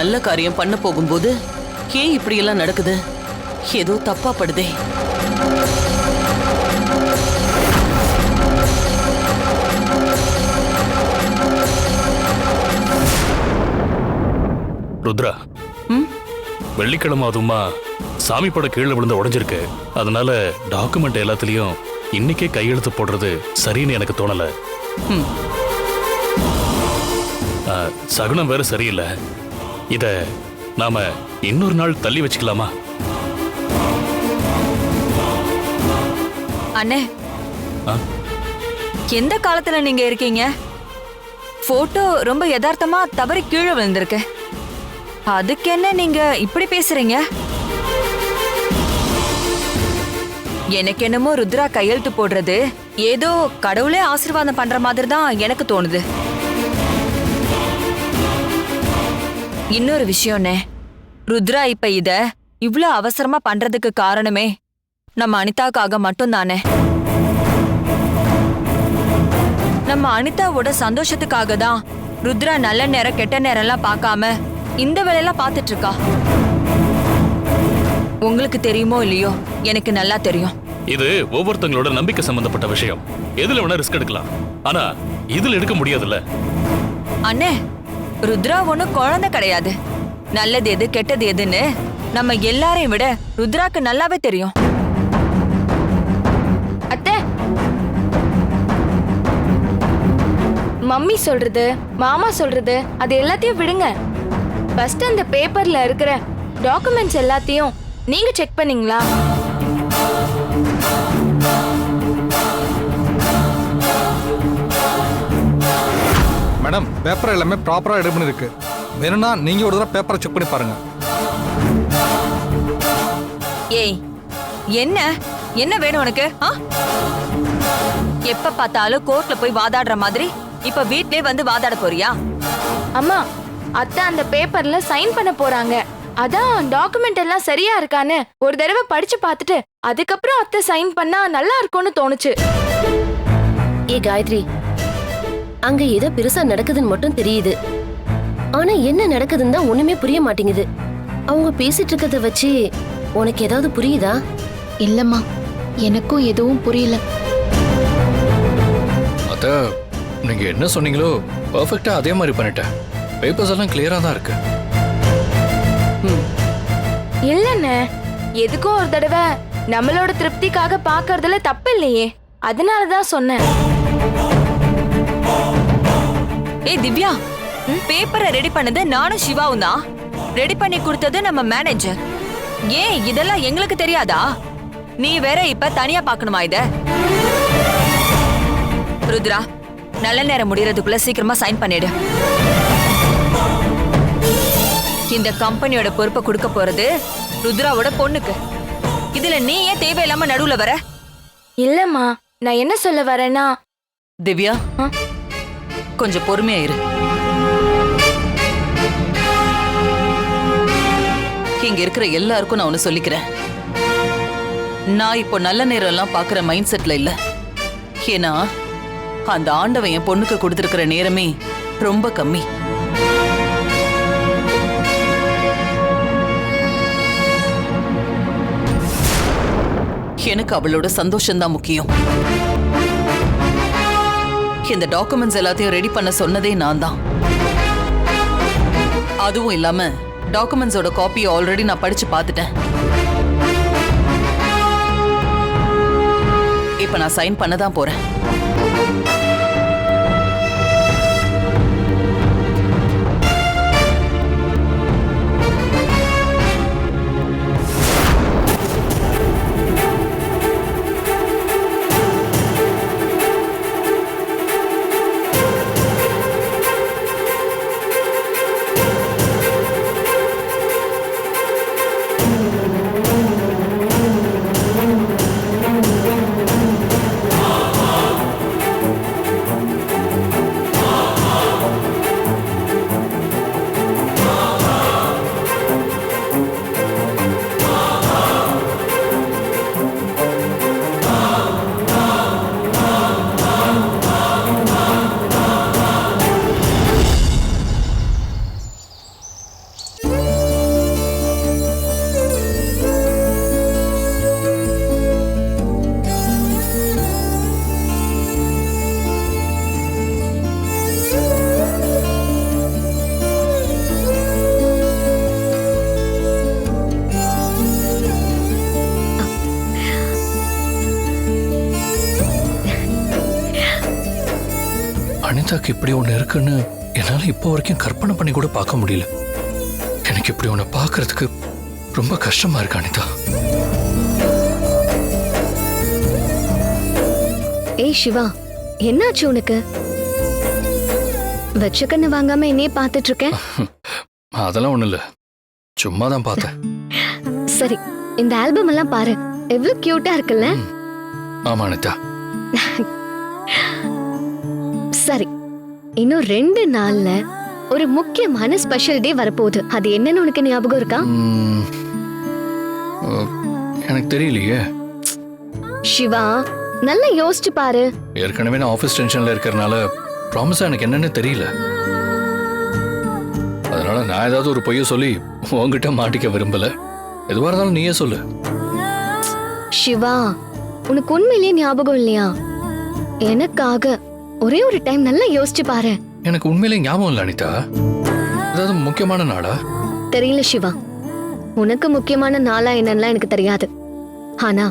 நல்ல காரியம் பண்ண போகும்போது ஏன் இப்படி எல்லாம் நடக்குது? ஏதோ தப்பா படுதே. ருத்ரா, வெள்ளிக்கிழமை அதுமா சாமி பட கீழே விழுந்து உடைஞ்சிருக்கு. அதனால டாக்குமெண்ட் எல்லாத்துலயும் இன்னைக்கே கையெழுத்து போடுறது சரின்னு எனக்கு தோணல. சகுனம் வேற சரியில்லை. இத நாம இன்னொரு நாள் தள்ளி வச்சுக்கலாமா? அண்ணே, எந்த காலத்துல நீங்க இருக்கீங்க? போட்டோ ரொம்ப யதார்த்தமா தவறி கீழே விழுந்திருக்கு. அதுக்கு என்ன நீங்க இப்படி பேசுறீங்க? எனக்கு என்னமோ ருத்ரா கையெழுத்து போடுறது ஏதோ கடவுளே ஆசீர்வாதம் பண்ற மாதிரி தான் எனக்கு தோணுது. இன்னொரு விஷயம்னே, ருத்ரா இப்ப இத இவ்ளோ அவசரமா பண்றதுக்கு காரணமே நம்ம அனிதாக்காக மட்டும் தானே. நம்ம அனிதாவோட சந்தோஷத்துக்காக தான் ருத்ரா நல்ல நேரம் கெட்ட நேரம்லாம் பார்க்காம இந்த வேலையெல்லாம் பார்த்துட்டு இருக்கா. உங்களுக்கு தெரியுமோ இல்லையோ, எனக்கு நல்லா தெரியும். இது ஒவ்வொருத்தங்களோட நம்பிக்கை சம்பந்தப்பட்ட விஷயம். எதுல வேணா ரிஸ்க் எடுக்கலாம், ஆனா இதுல எடுக்க முடியாதுல்ல. அண்ணே, ருத்ரா ஒண்ணும் குழந்தை கிடையாது. நல்லது எது கெட்டது எதுன்னு நம்ம எல்லாரையும் விட ருத்ராக்கு நல்லாவே தெரியும். அத்தை, மம்மி சொல்றது மாமா சொல்றது அது எல்லாத்தையும் விடுங்க. ஃபர்ஸ்ட் அந்த பேப்பர்ல இருக்கிற டாக்குமெண்ட்ஸ் எல்லாத்தையும் நீங்க செக் பண்ணீங்களா? மேடம், பேப்பர் எல்லாமே ப்ராப்பரா ரெடி பண்ணிருக்கு. வேணும்னா நீங்க ஒரு தடவை பேப்பரை செக் பண்ணி பாருங்க. ஏய், என்ன என்ன வேணும் உனக்கு? எப்ப பார்த்தாலும் கோர்ட்ல போய் வாதாடுற மாதிரி இப்ப வீட்லயே வந்து வாதாட போறியா? அம்மா, அத்தை அந்த பேப்பர்ல சைன் பண்ண போறாங்க. அதான் டாக்குமெண்ட் எல்லாம் சரியா இருக்கான்னு ஒரு தடவை படிச்சு பார்த்துட்டு அதுக்கப்புறம் அத்தை சைன் பண்ணா நல்லா இருக்கும்னு தோணுச்சு. ஏ காயத்ரி, அங்க ஏதோ பெருசா நடக்குதுன்னு மட்டும் தெரியுது. ஆனா என்ன நடக்குதுன்னு தான் ஒண்ணுமே புரிய மாட்டேங்குது. அவங்க பேசிட்டு இருக்கத வச்சு உனக்கு ஏதாவது புரியுதா? இல்லம்மா, எனக்கும் எதுவும் புரியல. அத நீங்க என்ன சொன்னீங்களோ பெர்ஃபெக்ட்டா அதே மாதிரி பண்ணிட்டேன். பேப்பர்ஸ் எல்லாம் கிளியரா தான் இருக்கு. இல்லண்ணே, எதுக்கும் ஒரு தடவை நம்மளோட திருப்திக்காக பாக்குறதுல தப்பு இல்லையே, அதனாலதான் சொன்னேன். ஏய் திவ்யா, பேப்பரை ரெடி பண்ணது நானும் சிவாவும் தான். ரெடி பண்ணி கொடுத்தது நம்ம மேனேஜர். ஏன் இதெல்லாம் எங்களுக்கு தெரியாதா? நீ வேற இப்ப தனியா பாக்கணுமா இத? ருத்ரா, நல்ல நேரம் முடியறதுக்குள்ள சீக்கிரமா சைன் பண்ணிடு. இந்த கம்பெனியோட பொறுப்பை கொடுக்க போறது ருத்ராவோட பொண்ணுக்கு. இதுல நீ ஏன் தேவையில்லாம நடுவுல வர? இல்லம்மா, நான் என்ன சொல்ல வரேன்னா, திவ்யா, கொஞ்சம் பொறுமையா இரு. இங்க இருக்கிற எல்லாருக்கும் நான் ஒண்ணு சொல்லிக்கிறேன். நான் இப்போ நல்ல நேரம் எல்லாம் பாக்குற மைண்ட் செட்ல இல்ல. ஏன்னா அந்த ஆண்டவன் என் பொண்ணுக்கு கொடுத்திருக்கிற நேரமே ரொம்ப கம்மி. எனக்கு அவளோட சந்தோஷம்தான் முக்கியம். இந்த டாக்குமெண்ட்ஸ் எல்லாத்தையும் ரெடி பண்ண சொன்னதே நான் தான். அதுவும் இல்லாம டாக்குமெண்ட்ஸோட காப்பியை ஆல்ரெடி நான் படிச்சு பார்த்துட்டேன். இப்ப நான் சைன் பண்ண தான் போறேன். அனிதாக்கு இப்படி ஒண்ணு இருக்குன்னு என்னால இப்போ வரைக்கும் கற்பனை பண்ணி கூட பார்க்க முடியல. எனக்கு இப்படி ஒண்ணு பார்க்கறதுக்கு ரொம்ப கஷ்டமா இருக்கு அனிதா. ஏய் சிவா, என்னாச்சு உனக்கு? வச்ச கண்ணு வாங்காம என்னையே பார்த்துட்டு இருக்க. அதெல்லாம் ஒண்ணு இல்ல, சும்மா தான் பார்த்தேன். சரி, இந்த ஆல்பம் எல்லாம் பாரு, எவ்வளவு கியூட்டா இருக்குல்ல? ஆமா அனிதா. சரி, இன்னும் 2 நாள்ல ஒரு முக்கியமான ஸ்பெஷல் டே வரப்போகுது. அது என்னன்னு உனக்கு ஞாபகம் இருக்கா? எனக்கு தெரியலையே. சிவா, நல்லா யோசிச்சு பாரு. ஏற்கனவே நான் ஆபீஸ் டென்ஷன்ல இருக்கறனால ப்ராமிஸா எனக்கு என்னன்னு தெரியல. அதனால நான் ஏதாவது ஒரு பொய்ய சொல்லி உன்கிட்ட மாட்டிக்க விரும்பல. எதுவா இருந்தாலும் நீயே சொல்லு. சிவா, உனக்கு உண்மையிலேயே ஞாபகம் இல்லையா? எனக்காக ஒரே ஒரு டைம் நல்லா யோசிச்சு பாரு. எனக்கு உண்மையிலேயே ஞாபகம் இல்லை அனிதா. ஏதாவது முக்கியமான நாளா? தெரியல சிவா, உனக்கு முக்கியமான நாளா என்னன்னா எனக்கு தெரியாது. ஆனா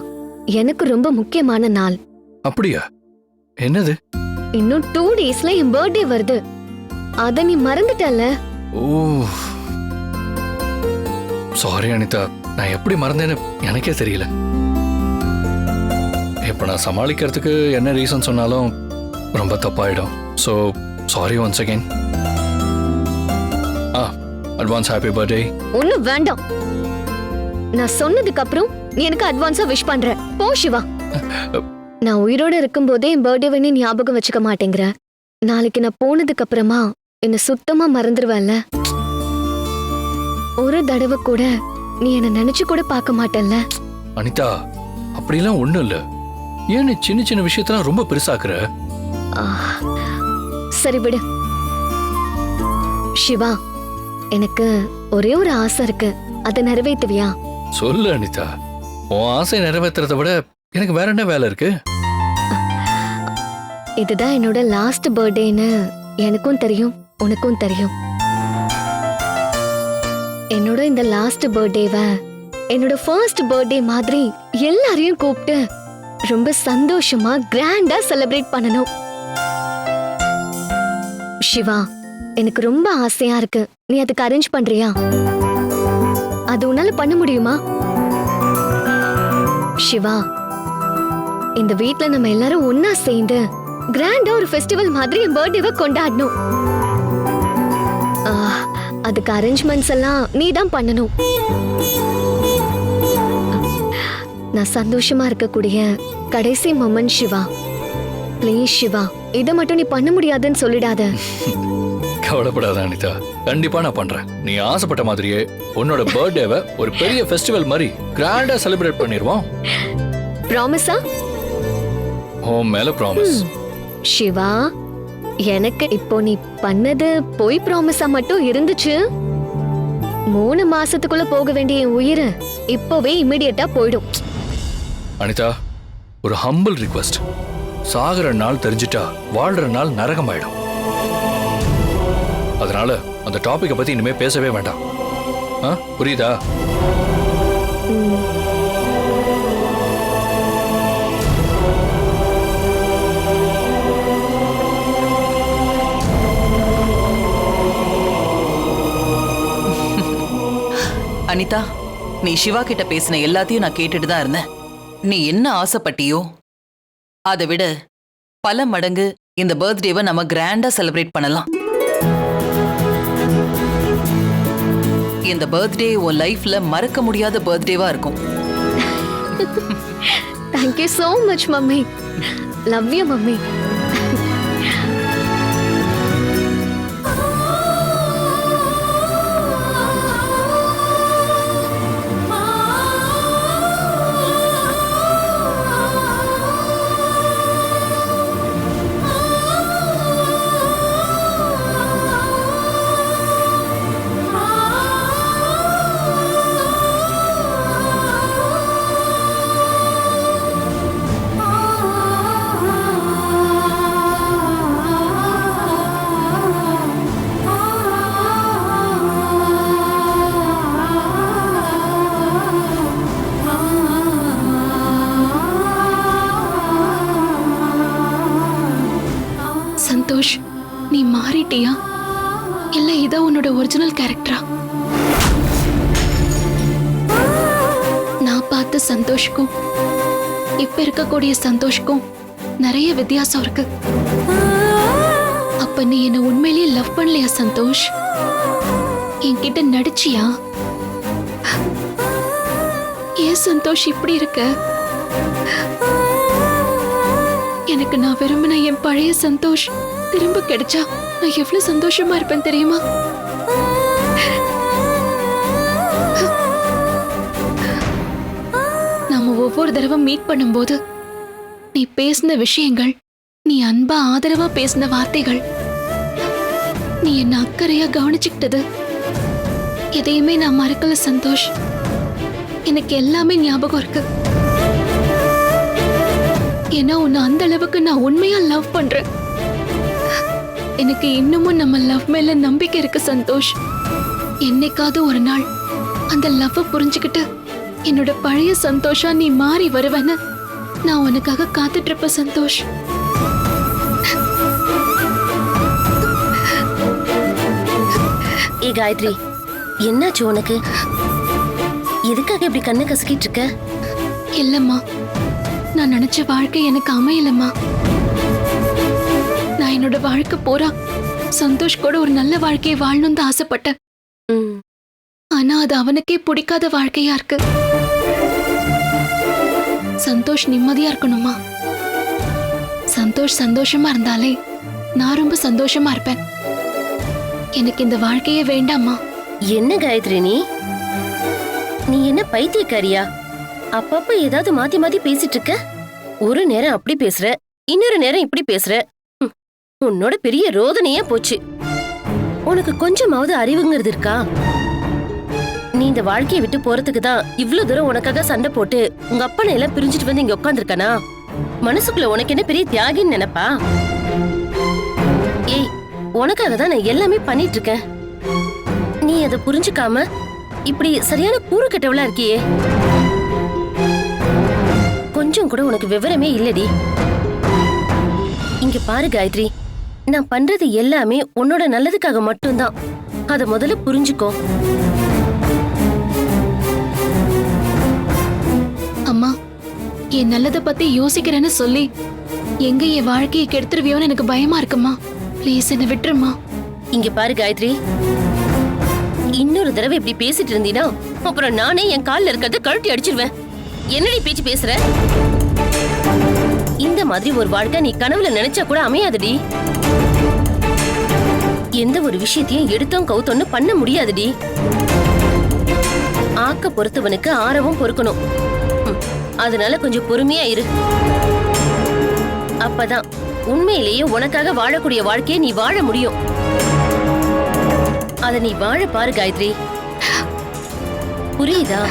எனக்கு ரொம்ப முக்கியமான நாள். அப்படியா? என்னது? இன்னும் 2 டேஸ்ல என் பர்த்டே வருது. அத நீ மறந்துட்டல? ஓ சாரி அனிதா, நான் எப்படி மறந்தேன்னு எனக்கே தெரியல. இப்ப நான் சமாளிக்கிறதுக்கு என்ன ரீசன் சொன்னாலும் ரொம்ப தப்பாயிடும். So sorry once again. Advance happy birthday. ஒண்ணும் வேண்டாம். நான் சொன்னதுக்கு அப்புறம் நீ எனக்கு அட்வான்ஸா விஷ் பண்ற. போ சிவா. நான் உயிரோட இருக்கும்போதே என் பர்த்டேவை நீ ஞாபகம் வச்சுக்க மாட்டேங்கிற. நாளைக்கு நான் போனதுக்கு அப்புறமா என்ன சுத்தமா மறந்துடுவல்ல? ஒரு தடவை கூட நீ என்ன நினைச்சு கூட பார்க்க மாட்டல்ல? அனிதா, அப்படிலாம் ஒண்ணும் இல்ல. ஏன் நீ சின்ன சின்ன விஷயத்தெல்லாம் ரொம்ப பெருசாக்குற? சரி விடு சிவா, எனக்கு ஒரே ஒரு ஆசை இருக்கு. அதை நிறைவேற்றுவியா? சொல்லு அனிதா. உன் ஆசை நிறைவேற்றுறதை விட எனக்கு வேற என்ன வேலை இருக்கு? இதுதான் என்னோட லாஸ்ட் பர்த்டேன்னு எனக்கும் தெரியும், உனக்கும் தெரியும். என்னோட இந்த லாஸ்ட் பர்த்டேவை என்னோட ஃபர்ஸ்ட் பர்த்டே மாதிரி எல்லாரையும் கூப்பிட்டு ரொம்ப சந்தோஷமா கிராண்டா செலிப்ரேட் பண்ணணும். சிவா, எனக்கு ரொம்ப ஆசையா இருக்கு. நீ அதுக்கு அரேஞ்ச் பண்றியா? அது உன்னால பண்ண முடியுமா? சிவா, இந்த வீட்ல நம்ம எல்லாரும் ஒன்னா சேர்ந்து கிராண்டா ஒரு ஃபெஸ்டிவல் மாதிரி என் பர்த்டேவை கொண்டாடணும். அதுக்கு அரேஞ்ச்மெண்ட்ஸ் எல்லாம் நீ தான் பண்ணணும். நான் சந்தோஷமா இருக்கக்கூடிய கடைசி மொமெண்ட் சிவா. ப்ளீஸ் சிவா, இதை மட்டும் நீ பண்ண முடியாதுன்னு சொல்லிடாத. கவலைப்படாத அனிதா, கண்டிப்பா நான் பண்றேன். நீ ஆசைப்பட்ட மாதிரியே உன்னோட பர்த்டேவை ஒரு பெரிய ஃபெஸ்டிவல் மாதிரி கிராண்டா செலிப்ரேட் பண்ணிடுவோம். ப்ராமிஸா? ஓ மேல ப்ராமிஸ். சிவா, எனக்கு இப்போ நீ பண்ணது பொய் ப்ராமிஸா மட்டும் இருந்துச்சு. 3 மாசத்துக்குள்ள போக வேண்டிய என் உயிர் இப்போவே இமிடியேட்டா போயிடும். அனிதா, ஒரு ஹம்பிள் ரிக்வெஸ்ட். சாகுற நாள் தெரிஞ்சிட்டா வாழ்ற நாள் நரகமாயிடும். அதனால அந்த டாபிக்கை பத்தி இனிமே பேசவே வேண்டாம். புரியுதா? அனிதா, நீ சிவா கிட்ட பேசின எல்லாத்தையும் நான் கேட்டுட்டு தான் இருந்தேன். நீ என்ன ஆசைப்பட்டியோ அதை விட பல மடங்கு இந்த பர்த்டேவை நம்ம கிராண்டா செலிப்ரேட் பண்ணலாம். இந்த பர்த்டே உன் லைஃப்ல மறக்க முடியாத பர்த்டேவா இருக்கும். Thank you so much, mummy. Love you, mummy. பார்த்த சந்தோஷ்க்கும் இப்ப இருக்கக்கூடிய சந்தோஷ்க்கும் நிறைய வித்தியாசம் இருக்கு. அப்ப நீ என்ன உண்மையிலேயே லவ் பண்ணலையா சந்தோஷ்? என்கிட்ட நடிச்சியா? ஏன் சந்தோஷ் இப்படி இருக்க? எனக்கு நான் விரும்பின என் பழைய சந்தோஷ் திரும்ப கிடைச்சா நான் எவ்வளவு சந்தோஷமா இருப்பேன் தெரியுமா? நாம ஒவ்வொரு தடவை மீட் பண்ணும்போது நீ பேசின விஷயங்கள், நீ அன்பா ஆதரவா பேசின வார்த்தைகள், நீ என்ன அக்கறையா கவனிச்சுக்கிட்டது எதையுமே நான் மறக்கல சந்தோஷ். எனக்கு எல்லாமே ஞாபகம் இருக்கு. ஏன்னா உன்னை அந்த அளவுக்கு நான் உண்மையா லவ் பண்றேன். எனக்கு இன்னமும் நம்ம லவ் மேல நம்பிக்கை இருக்கு சந்தோஷ். என்னைக்காவது ஒரு நாள் அந்த லவ் புரிஞ்சுக்கிட்டு என்னோட பழைய சந்தோஷா நீ மாறி வருவேன்னு நான் உனக்காக காத்துட்டு இருப்பேன் சந்தோஷ். ஏ காயத்ரி, என்னாச்சு உனக்கு? எதுக்காக இப்படி கண்ணை கசக்கிட்டு இருக்க? இல்லம்மா, நான் நினைச்ச வாழ்க்கை எனக்கு அமையலம்மா. நான் என்னோட வாழ்க்கை பூரா சந்தோஷ் கூட ஒரு நல்ல வாழ்க்கையை வாழணும்னு தான் ஆசைப்பட்டேன். ம், ஆனா அது அவனுக்கே பிடிக்காத வாழ்க்கையா இருக்கு. சந்தோஷ் நிம்மதியா இருக்கணுமா? சந்தோஷ் சந்தோஷமா இருந்தாலே நான் ரொம்ப சந்தோஷமா இருப்பேன். எனக்கு இந்த வாழ்க்கையே வேண்டாமா. என்ன காயத்ரி நீ என்ன பைத்தியக்காரியா? அப்பப்ப ஏதாவது மாத்தி மாத்தி பேசிட்டு இருக்க. ஒரு நேரம் அப்படி பேசுற, இன்னொரு நேரம் இப்படி பேசுற. உன்னோட பெரிய ரோதனையே போச்சு. உனக்கு கொஞ்சமாவது அறிவுங்கிறது இருக்கா? நீ இந்த வாழ்க்கையை விட்டு போறதுக்கு தான் இவ்வளவு தூரம் உனக்காக சண்டை போட்டு உங்க அப்பனை எல்லாம் பிரிஞ்சுட்டு வந்து இங்க உட்காந்துருக்கானா? மனசுக்குள்ள உனக்கு என்ன பெரிய தியாகின்னு நினைப்பா? ஏய், உனக்காக தான் நான் எல்லாமே பண்ணிட்டு இருக்கேன். நீ அதை புரிஞ்சுக்காம இப்படி சரியான கூறு கெட்டவளா இருக்கியே. கொஞ்சம் கூட உனக்கு விவரமே இல்லடி. இங்க பாரு காயத்ரி, நான் பண்றது எல்லாமே உன்னோட நல்லதுக்காக மட்டும்தான். அத முதல்ல புரிஞ்சுக்கோ. அம்மா, என் நல்லதை பத்தி யோசிக்கிறேன்னு சொல்லி எங்க என் வாழ்க்கையை கெடுத்துருவியோன்னு எனக்கு பயமா இருக்குமா. ப்ளீஸ் என்ன விட்டுருமா. இங்க பாரு காயத்ரி, இன்னொரு தடவை இப்படி பேசிட்டு இருந்தீனா அப்புறம் நானே என் கால்ல இருக்கிறத கழட்டி அடிச்சிருவேன். என்னடி பேச்சு பேசுற? இந்த மாதிரி ஒரு வாழ்க்கை நீ கனவுல நினைச்சா கூட அமையாதுடி. எந்த ஒரு விஷயத்தையும் எடுத்தோம் கவுத்தோன்னு பண்ண முடியாதுடி. ஆக்க பொறுத்தவனுக்கு ஆரவும் பொறுக்கணும். அதனால கொஞ்சம் பொறுமையா இரு. அப்பதான் உண்மையிலேயே உனக்காக வாழக்கூடிய வாழ்க்கையை நீ வாழ முடியும். அத நீ வாழ பாரு காயத்ரி. புரியுதா?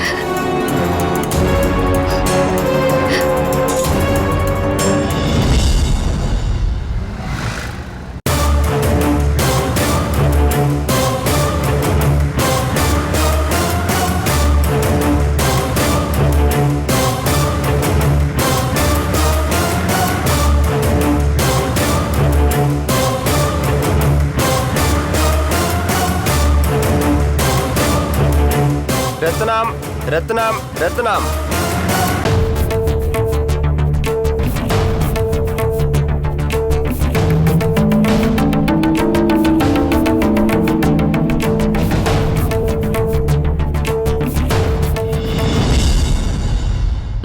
ரத்னம் ரத்னம் ரத்னம்.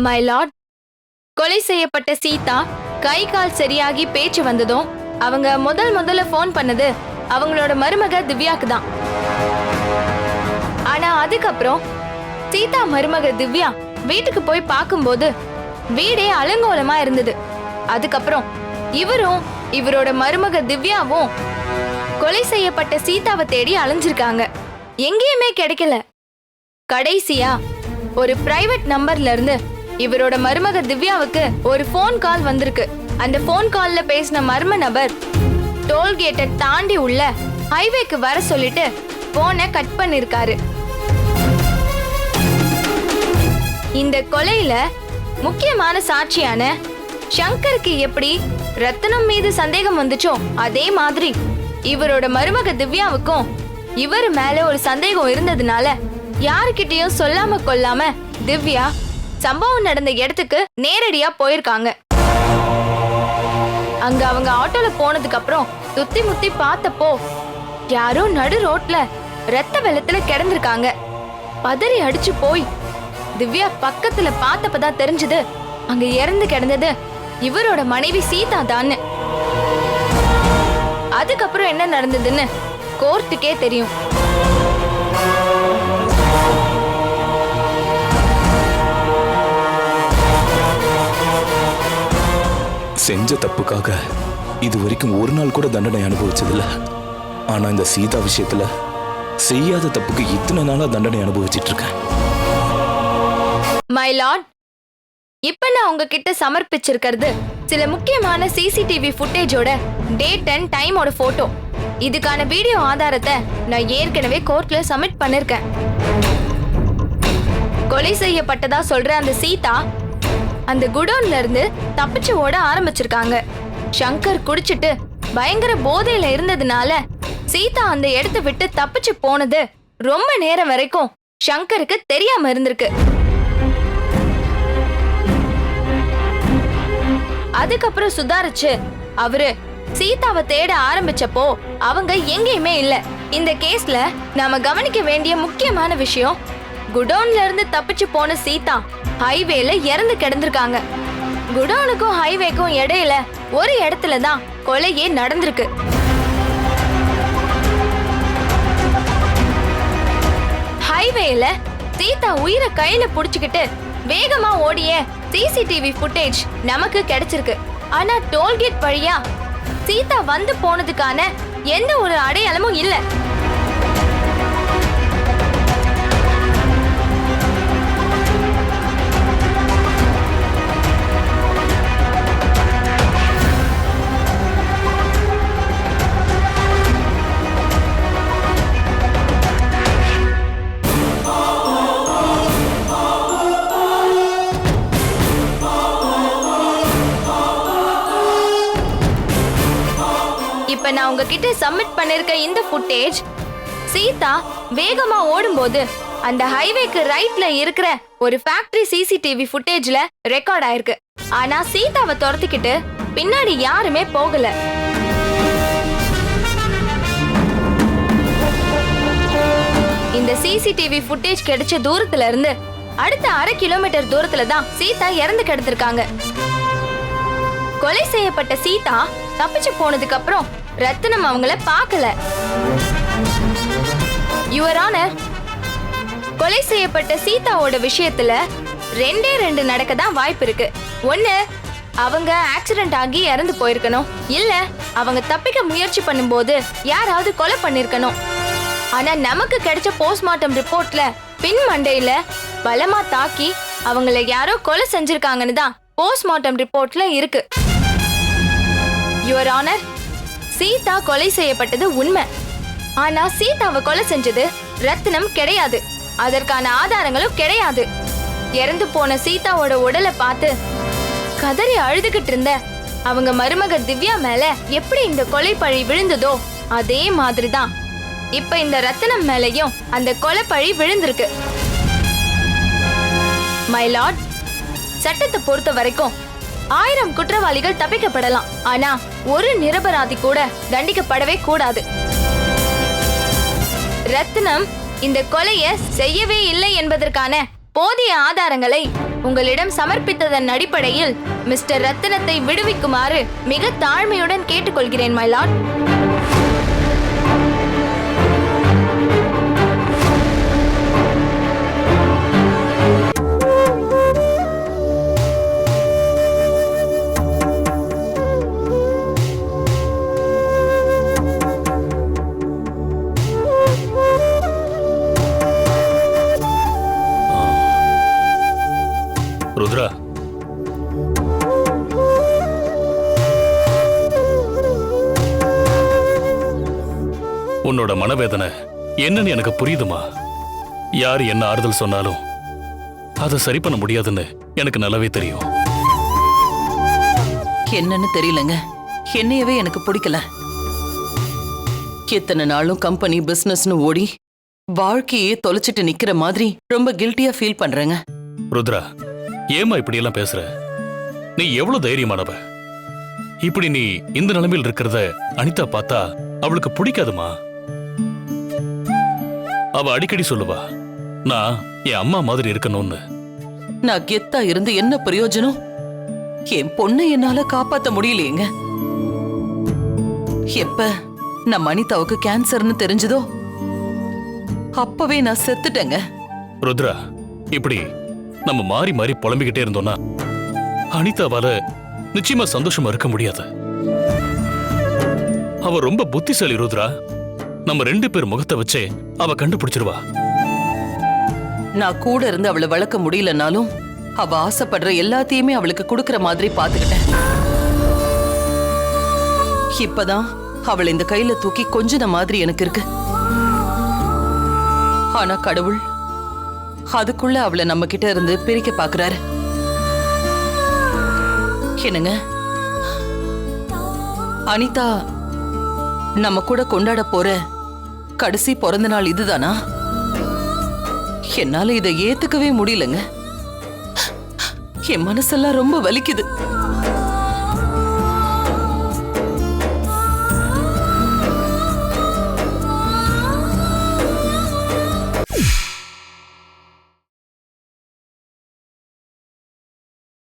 மை லார்ட், கொலை செய்யப்பட்ட சீதா கை கால் சரியாகி பேச்சு வந்ததும் அவங்க முதல்ல ஃபோன் பண்ணது அவங்களோட மருமக திவ்யாக்கு தான். ஆனா அதுக்கப்புறம் சீதா மருமக திவ்யா வீட்டுக்கு போய் பார்க்கும்போது வீடே அலங்கோலமா இருந்தது. அதுக்கப்புறம் இவரும் இவரோட மருமக திவ்யாவும் கொலை செய்யப்பட்ட சீதாவை தேடி அலைஞ்சிருக்காங்க. எங்கேயுமே கிடைக்கல. கடைசியா ஒரு பிரைவேட் நம்பர்ல இருந்து இவரோட மருமக திவ்யாவுக்கு ஒரு ஃபோன் கால் வந்திருக்கு. அந்த ஃபோன் கால்ல பேசின மர்ம நபர் டோல்கேட்டை தாண்டி உள்ள ஹைவேக்கு வர சொல்லிட்டு போனை கட் பண்ணிருக்காரு. இந்த கொலையில முக்கியமான சாட்சியான சங்கருக்கு எப்படி ரத்னம் மீது சந்தேகம் வந்துச்சோ அதே மாதிரி இவரோட மருமக திவ்யாவுக்கும் இவர் மேல ஒரு சந்தேகம் இருந்ததுனால யாருக்கிட்டையும் சொல்லாம கொள்ளாம திவ்யா சம்பவம் நடந்த இடத்துக்கு நேரடியா போயிருக்காங்க. அங்க அவங்க ஆட்டோல போனதுக்கு அப்புறம் சுத்தி முத்தி பார்த்தப்போ யாரோ நடு ரோட்ல ரத்த வெள்ளத்துல கிடந்திருக்காங்க. பதறி அடிச்சு போய் திவ்யா பக்கத்துல பார்த்தப்பதான் தெரிஞ்சது அங்க இறந்து கிடந்தது இவரோட மனைவி சீதா தான். அதுக்கப்புறம் என்ன நடந்ததுன்னு கோர்ட்டுக்கே தெரியும். செஞ்ச தப்புக்காக இது வரைக்கும் ஒரு நாள் கூட தண்டனை அனுபவிச்சதில்ல. ஆனா இந்த சீதா விஷயத்துல செய்யாத தப்புக்கு இத்தனை நாளா தண்டனை அனுபவிச்சிட்டு இருக்கேன். மை லார்ட், இப்ப நான் உங்ககிட்ட சமர்ப்பிச்சிருக்கிறது சில முக்கியமான சிசிடிவி ஃபுட்டேஜோட டேட் அண்ட் டைமோட போட்டோ. இதுக்கான வீடியோ ஆதாரத்தை நான் ஏற்கனவே கோர்ட்ல சப்மிட் பண்ணிருக்கேன். கொலை செய்யப்பட்டதா சொல்ற அந்த சீதா அந்த குடோன்ல இருந்து தப்பிச்சு ஓட ஆரம்பிச்சிருக்காங்க. சங்கர் குடிச்சிட்டு பயங்கர போதையில இருந்ததுனால சீதா அந்த இடத்தை விட்டு தப்பிச்சு போனது ரொம்ப நேரம் வரைக்கும் சங்கருக்கு தெரியாம இருந்திருக்கு. அதுக்கப்புறம் சுதாரிச்சு அவரு சீதாவை தேட ஆரம்பிச்சப்போ அவங்க எங்கேயுமே இல்ல. இந்த கேஸ்ல நாம கவனிக்க வேண்டிய முக்கியமான விஷயம், குடோன்ல இருந்து தப்பிச்சு போன சீதா ஹைவேல இறந்து கிடந்திருக்காங்க. குடோனுக்கும் ஹைவேக்கும் இடையில ஒரு இடத்துல தான் கொலையே நடந்திருக்கு. ஹைவேல சீதா உயிரை கையில புடிச்சுக்கிட்டு வேகமா ஓடிய சிசிடிவி ஃபுட்டேஜ் நமக்கு கிடைச்சிருக்கு. ஆனா டோல்கேட் வழியா சீதா வந்து போனதுக்கான எந்த ஒரு அடையாளமும் இல்ல. இப்ப நான் உங்ககிட்ட சப்மிட் பண்ணிருக்க இந்த ஃபுட்டேஜ் சீதா வேகமா ஓடும்போது அந்த ஹைவேக்கு ரைட்ல இருக்கிற ஒரு ஃபேக்டரி சிசிடிவி ஃபுட்டேஜ்ல ரெக்கார்ட் ஆயிருக்கு. ஆனா சீதாவை துரத்திக்கிட்டு பின்னாடி யாருமே போகல. இந்த சிசிடிவி ஃபுட்டேஜ் கிடைச்ச தூரத்துல இருந்து அடுத்த 1/2 கிலோமீட்டர் தூரத்துல தான் சீதா இறந்து கிடந்திருக்காங்க. கொலை செய்யப்பட்ட சீதா தப்பிச்சு போனதுக்கு அப்புறம் ரத்தினம் அவங்கள பார்க்கல. யுவர் ஆனர், கொலை செய்யப்பட்ட சீதாவோட விஷயத்துல 2 நடக்க தான் வாய்ப்பு இருக்கு. ஒண்ணு, அவங்க ஆக்சிடென்ட் ஆகி இறந்து போயிருக்கணும். இல்ல அவங்க தப்பிக்க முயற்சி பண்ணும்போது யாராவது கொலை பண்ணிருக்கணும். ஆனா நமக்கு கிடைச்ச போஸ்ட்மார்ட்டம் ரிப்போர்ட்ல பின் மண்டையில பலமா தாக்கி அவங்கள யாரோ கொலை செஞ்சிருக்காங்கன்னு தான் போஸ்ட்மார்ட்டம் ரிப்போர்ட்ல இருக்கு. யுவர் ஆனர், சீதா கொலை செய்யப்பட்டது உண்மை. ஆனா சீதாவை கொலை செஞ்சது ரத்தினம் கிடையாது. அதற்கான ஆதாரங்களும் கிடையாது. இறந்து போன சீதாவோட உடலை பார்த்து கதறி அழுதுகிட்டு இருந்த அவங்க மருமக திவ்யா மேல எப்படி இந்த கொலை பழி விழுந்ததோ அதே மாதிரிதான் இப்ப இந்த ரத்தினம் மேலையும் அந்த கொலை பழி விழுந்திருக்கு. மை லார்ட், சட்டத்தை பொறுத்த வரைக்கும் 1000 குற்றவாளிகள் தப்பிக்கப்படலாம். ஆனா ஒரு நிரபராதி கூட தண்டிக்கப்படவே கூடாது. ரத்னம் இந்த கொலையை செய்யவே இல்லை என்பதற்கான போதிய ஆதாரங்களை உங்களிடம் சமர்ப்பித்ததன் அடிப்படையில் மிஸ்டர் ரத்தினத்தை விடுவிக்குமாறு மிக தாழ்மையுடன் கேட்டுக்கொள்கிறேன் மை லார்ட். ருத்ரா, உன்னோட மனவேதனை என்னன்னு எனக்கு புரியுதுமா. யார் என்ன ஆறுதல் சொன்னாலும் அதை சரி பண்ண முடியாதுன்னு எனக்கு நல்லாவே தெரியும். என்னன்னு தெரியலங்க, என்னையவே எனக்கு பிடிக்கல. எத்தனை நாளும் கம்பெனி பிசினஸ்னு ஓடி வாழ்க்கையே தொலைச்சிட்டு நிக்கிற மாதிரி ரொம்ப கில்ட்டியா ஃபீல் பண்றேங்க. ருத்ரா, ஏமா இப்படி எல்லாம் பேசுற? நீ எவ்வளவு தைரியமானவ. இப்படி நீ இந்த நிலைமையில் இருக்கிறத அனிதா பார்த்தா அவளுக்கு பிடிக்காதுமா. அவ அடிக்கடி சொல்லுவா, நான் என் அம்மா மாதிரி இருக்கணும்னு. நான் கெத்தா இருந்து என்ன பிரயோஜனம்? என் பொண்ணை என்னால காப்பாத்த முடியலையேங்க. எப்ப நம்ம அனிதாவுக்கு கேன்சர்னு தெரிஞ்சதோ அப்பவே நான் செத்துட்டேங்க. ருத்ரா, இப்படி நம்ம மாறி மாறி புலம்பிக்கிட்டே இருந்தோம்னா அனிதாவால நிச்சயமா சந்தோஷமா இருக்க முடியாது. அவ ரொம்ப புத்திசாலி ருத்ரா. நம்ம 2 பேர் முகத்தை வச்சே அவ கண்டுபிடிச்சிருவா. நான் கூட இருந்து அவளை வளர்க்க முடியலனாலும் அவ ஆசைப்படுற எல்லாத்தையுமே அவளுக்கு கொடுக்கற மாதிரி பாத்துக்கிட்டேன். இப்பதான் அவளை இந்த கையில தூக்கி கொஞ்சின மாதிரி எனக்கு இருக்கு. ஆனா கடவுள் அதுக்குள்ள அவளை நம்ம கிட்ட இருந்து பிரிக்க பாக்குறாரு. என்னங்க, அனிதா நம்ம கூட கொண்டாட போற கடைசி பிறந்த நாள் இதுதானா? என்னால இதை ஏத்துக்கவே முடியலங்க. என் மனசெல்லாம் ரொம்ப வலிக்குது.